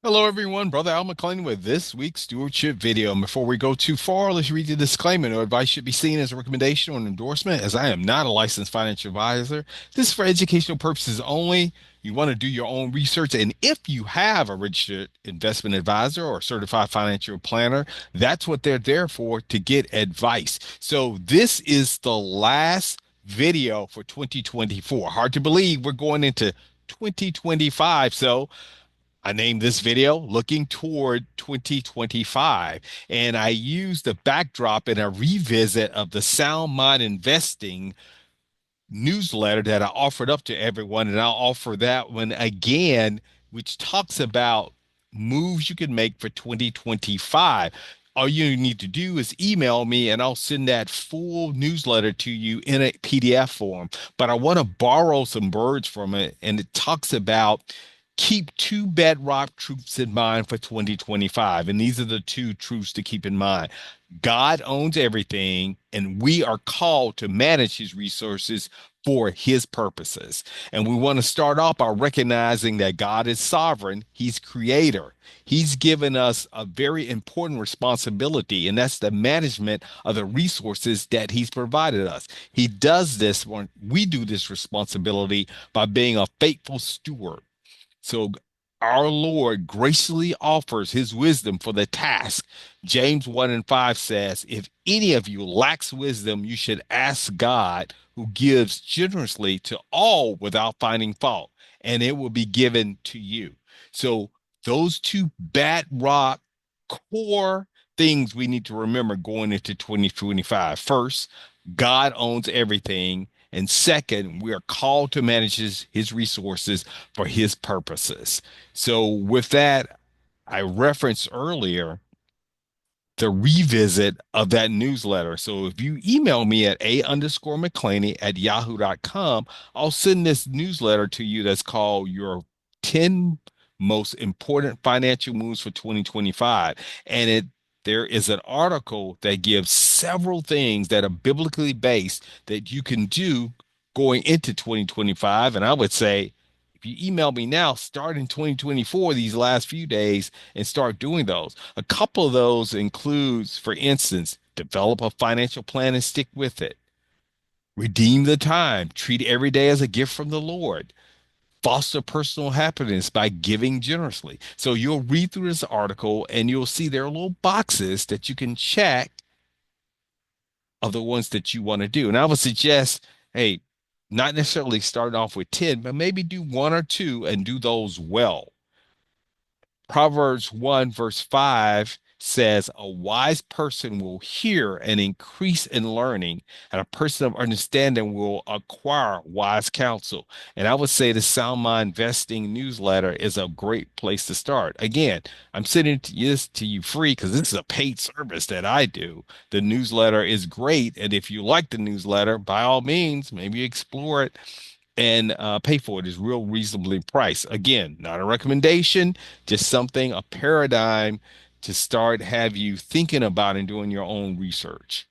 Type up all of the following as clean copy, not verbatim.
Hello everyone, Brother Al McClain with this week's stewardship video. And before we go too far, let's read the disclaimer. No advice should be seen as a recommendation or an endorsement, as I am not a licensed financial advisor. This is for educational purposes only. You want to do your own research, and if you have a registered investment advisor or certified financial planner, that's what they're there for, to get advice. So this is the last video for 2024. Hard to believe we're going into 2025. So I named this video Looking Toward 2025, and I used the backdrop in a revisit of the Sound Mind Investing newsletter that I offered up to everyone. And I'll offer that one again, which talks about moves you can make for 2025. All you need to do is email me and I'll send that full newsletter to you in a PDF form. But I want to borrow some words from it. And it talks about keep two bedrock truths in mind for 2025. And these are the two truths to keep in mind. God owns everything, and we are called to manage his resources for his purposes. And we want to start off by recognizing that God is sovereign, he's creator. He's given us a very important responsibility, and that's the management of the resources that he's provided us. He does this when we do this responsibility by being a faithful steward. So our Lord graciously offers his wisdom for the task. James 1 and 5 says, if any of you lacks wisdom, you should ask God, who gives generously to all without finding fault, and it will be given to you. So those two bedrock core things we need to remember going into 2025. First, God owns everything. And second, we are called to manage his resources for his purposes. So with that, I referenced earlier the revisit of that newsletter. So if you email me at a_McClaney@yahoo.com, I'll send this newsletter to you that's called Your 10 Most Important Financial Moves for 2025. And there is an article that gives several things that are biblically based that you can do going into 2025. And I would say, if you email me now, start in 2024, these last few days, and start doing those. A couple of those includes, for instance, develop a financial plan and stick with it. Redeem the time. Treat every day as a gift from the Lord. Foster personal happiness by giving generously. So you'll read through this article and you'll see there are little boxes that you can check of the ones that you want to do. And I would suggest, hey, not necessarily start off with 10, but maybe do one or two and do those well. Proverbs 1 verse 5 says, a wise person will hear and increase in learning, and a person of understanding will acquire wise counsel. And I would say the Sound Mind Investing newsletter is a great place to start. Again, I'm sending this to you free because this is a paid service that I do. The newsletter is great. And if you like the newsletter, by all means, maybe explore it and pay for it. Is real reasonably priced. Again, not a recommendation, just something, a paradigm to start have you thinking about and doing your own research.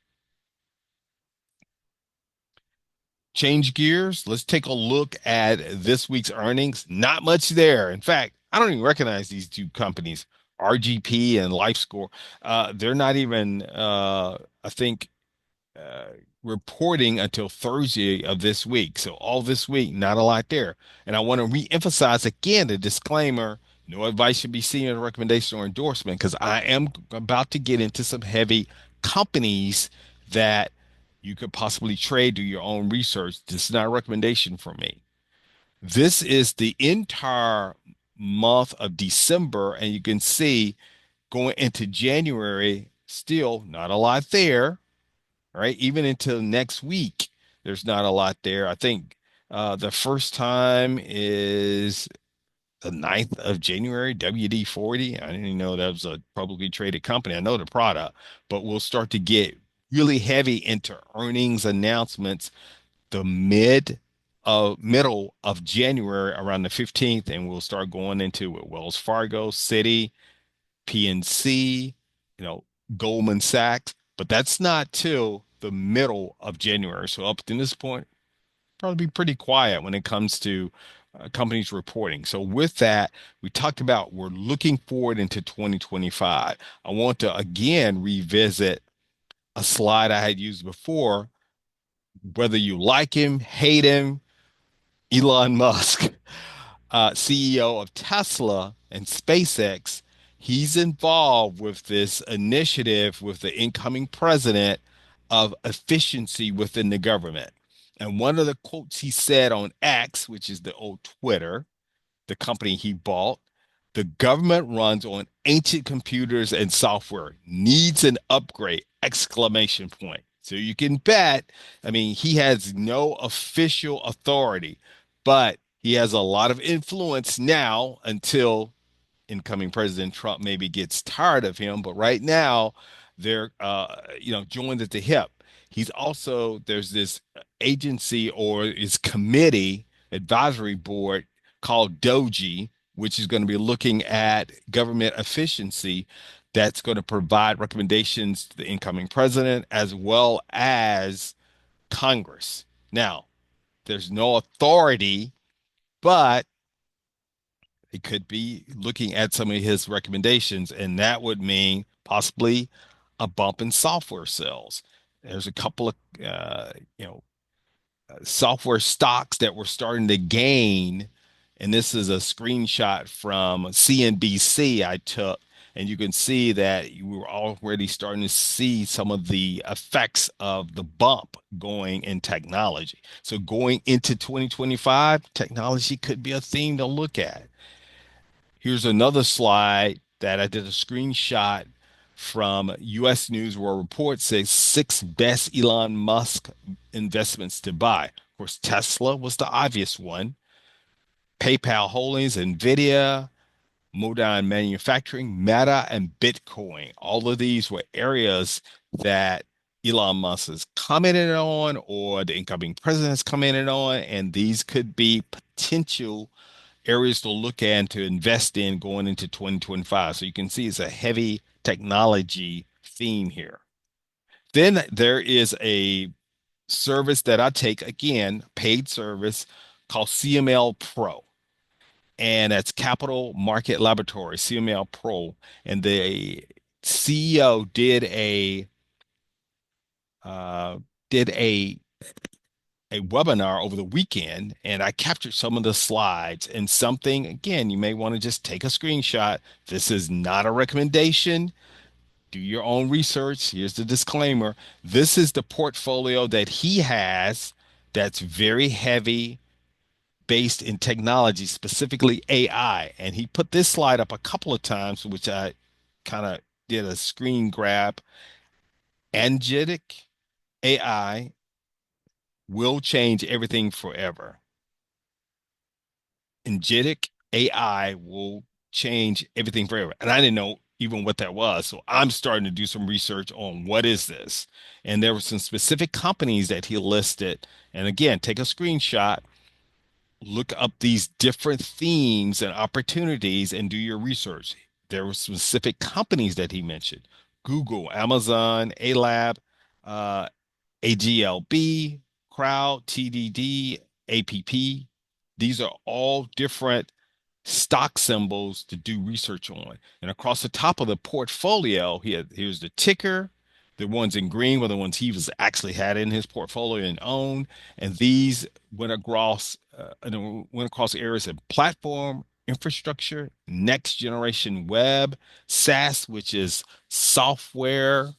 Change gears. Let's take a look at this week's earnings. Not much there. In fact, I don't even recognize these two companies, RGP and LifeScore. They're not even, I think, uh, reporting until Thursday of this week. So all this week, not a lot there. And I want to re-emphasize again the disclaimer, no advice should be seen as a recommendation or endorsement, because I am about to get into some heavy companies that you could possibly trade, do your own research. This is not a recommendation for me. This is the entire month of December, and you can see going into January, still not a lot there, right? Even until next week, there's not a lot there. I think the first time is the 9th of January, WD-40. I didn't even know that was a publicly traded company. I know the product, but we'll start to get really heavy into earnings announcements the middle of January around the 15th, and we'll start going into it. Wells Fargo, Citi, PNC, you know, Goldman Sachs, but that's not till the middle of January. So up to this point, probably be pretty quiet when it comes to companies reporting. So with that, we talked about we're looking forward into 2025. I want to again revisit a slide I had used before. Whether you like him, hate him, Elon Musk, CEO of Tesla and SpaceX, he's involved with this initiative with the incoming president of efficiency within the government. And one of the quotes he said on X, which is the old Twitter, the company he bought, the government runs on ancient computers and software, needs an upgrade, exclamation point. So you can bet, I mean, he has no official authority, but he has a lot of influence now until incoming President Trump maybe gets tired of him. But right now, they're joined at the hip. He's also there's this agency or his committee advisory board called Doji, which is going to be looking at government efficiency. That's going to provide recommendations to the incoming president as well as Congress. Now, there's no authority, but it could be looking at some of his recommendations, and that would mean possibly a bump in software sales. There's a couple of software stocks that were starting to gain, and this is a screenshot from CNBC I took, and you can see that you were already starting to see some of the effects of the bump going in technology. So going into 2025, technology could be a theme to look at. Here's another slide that I did a screenshot from US News where a report says six best Elon Musk investments to buy. Of course, Tesla was the obvious one, PayPal Holdings, Nvidia, Modine Manufacturing, Meta, and Bitcoin. All of these were areas that Elon Musk has commented on or the incoming president has commented on, and these could be potential areas to look at and to invest in going into 2025. So you can see it's a heavy technology theme here. Then there is a service that I take, again, paid service called CML Pro. And that's Capital Market Laboratory, CML Pro. And the CEO uh, did a webinar over the weekend, and I captured some of the slides and something, again, you may want to just take a screenshot. This is not a recommendation. Do your own research. Here's the disclaimer. This is the portfolio that he has that's very heavy based in technology, specifically AI. And he put this slide up a couple of times, which I kind of did a screen grab. Agentic AI will change everything forever. Agentic AI will change everything forever. And I didn't know even what that was. So I'm starting to do some research on what is this. And there were some specific companies that he listed. And again, take a screenshot, look up these different themes and opportunities and do your research. There were specific companies that he mentioned: Google, Amazon, ALAB, uh, AGLB, Crowd, TDD, APP. These are all different stock symbols to do research on. And across the top of the portfolio, here's the ticker. The ones in green were the ones he was actually had in his portfolio and owned. And these went across areas of platform, infrastructure, next generation web, SaaS, which is software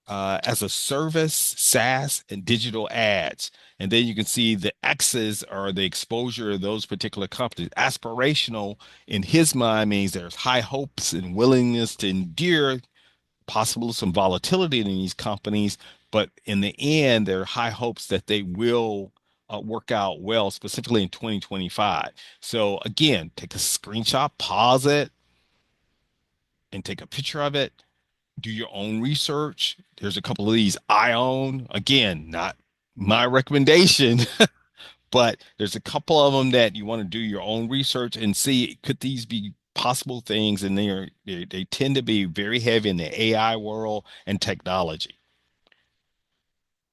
as a service, SaaS, and digital ads. And then you can see the X's are the exposure of those particular companies. Aspirational, in his mind, means there's high hopes and willingness to endure possible some volatility in these companies, but in the end, there are high hopes that they will work out well, specifically in 2025. So again, take a screenshot, pause it, and take a picture of it. Do your own research. There's a couple of these I own. Again, not my recommendation, but there's a couple of them that you want to do your own research and see, could these be possible things? And they tend to be very heavy in the AI world and technology.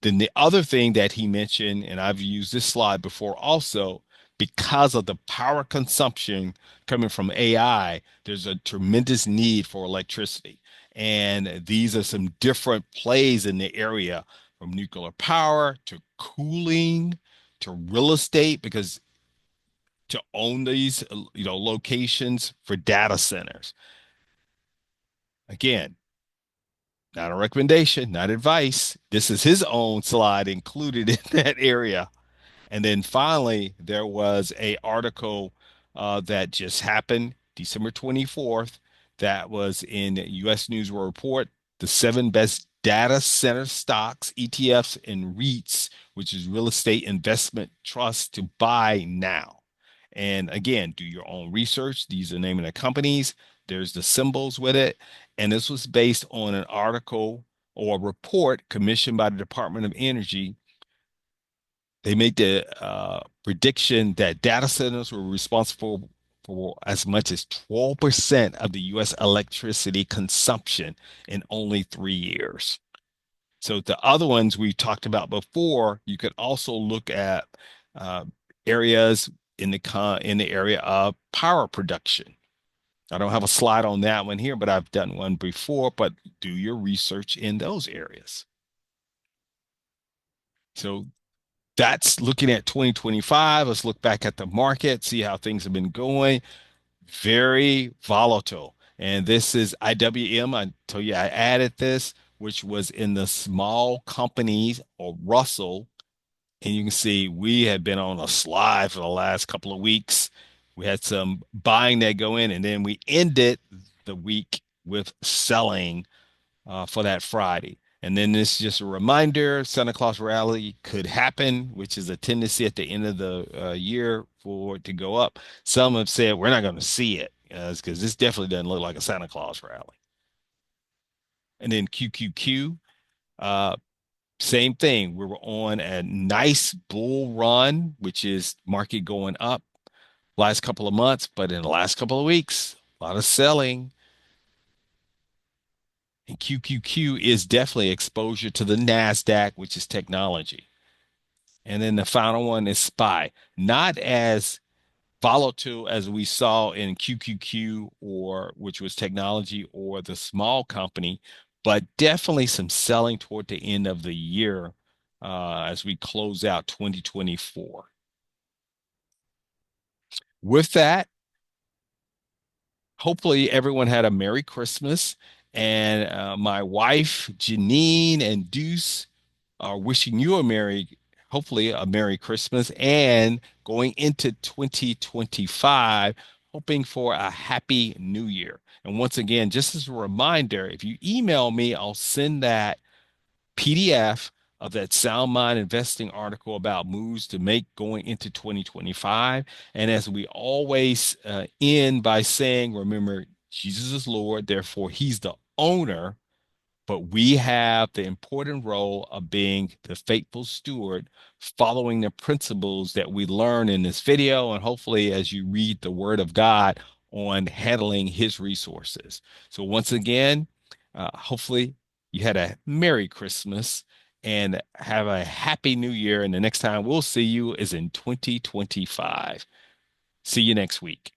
Then the other thing that he mentioned, and I've used this slide before also, because of the power consumption coming from AI, there's a tremendous need for electricity. And these are some different plays in the area from nuclear power to cooling to real estate, because to own these, locations for data centers. Again, not a recommendation, not advice. This is his own slide included in that area. And then finally, there was a article that just happened December 24th that was in U.S. News and World Report, the seven best data center stocks, ETFs, and REITs, which is real estate investment trust to buy now. And again, do your own research. These are the name of the companies. There's the symbols with it. And this was based on an article or a report commissioned by the Department of Energy. They made the prediction that data centers were responsible for as much as 12% of the US electricity consumption in only 3 years. So the other ones we talked about before, you could also look at uh, areas in the area of power production. I don't have a slide on that one here, but I've done one before, but do your research in those areas. So that's looking at 2025. Let's look back at the market, see how things have been going. Very volatile. And this is IWM. I told you I added this, which was in the small companies or Russell. And you can see we have been on a slide for the last couple of weeks. We had some buying that go in, and then we ended the week with selling for that Friday. And then this is just a reminder, Santa Claus rally could happen, which is a tendency at the end of the year for it to go up. Some have said we're not going to see it because this definitely doesn't look like a Santa Claus rally. And then QQQ, uh, same thing. We were on a nice bull run, which is market going up last couple of months, but in the last couple of weeks, a lot of selling. And QQQ is definitely exposure to the NASDAQ, which is technology. And then the final one is SPY, not as volatile as we saw in QQQ, or which was technology, or the small company, but definitely some selling toward the end of the year as we close out 2024. With that, hopefully everyone had a Merry Christmas. And my wife, Janine, and Deuce are wishing you hopefully a Merry Christmas, and going into 2025, hoping for a Happy New Year. And once again, just as a reminder, if you email me, I'll send that PDF of that Sound Mind Investing article about moves to make going into 2025. And as we always end by saying, remember, Jesus is Lord, therefore he's the owner, but we have the important role of being the faithful steward, following the principles that we learn in this video, and hopefully as you read the Word of God on handling His resources. So once again, hopefully you had a Merry Christmas and have a Happy New Year. And the next time we'll see you is in 2025. See you next week.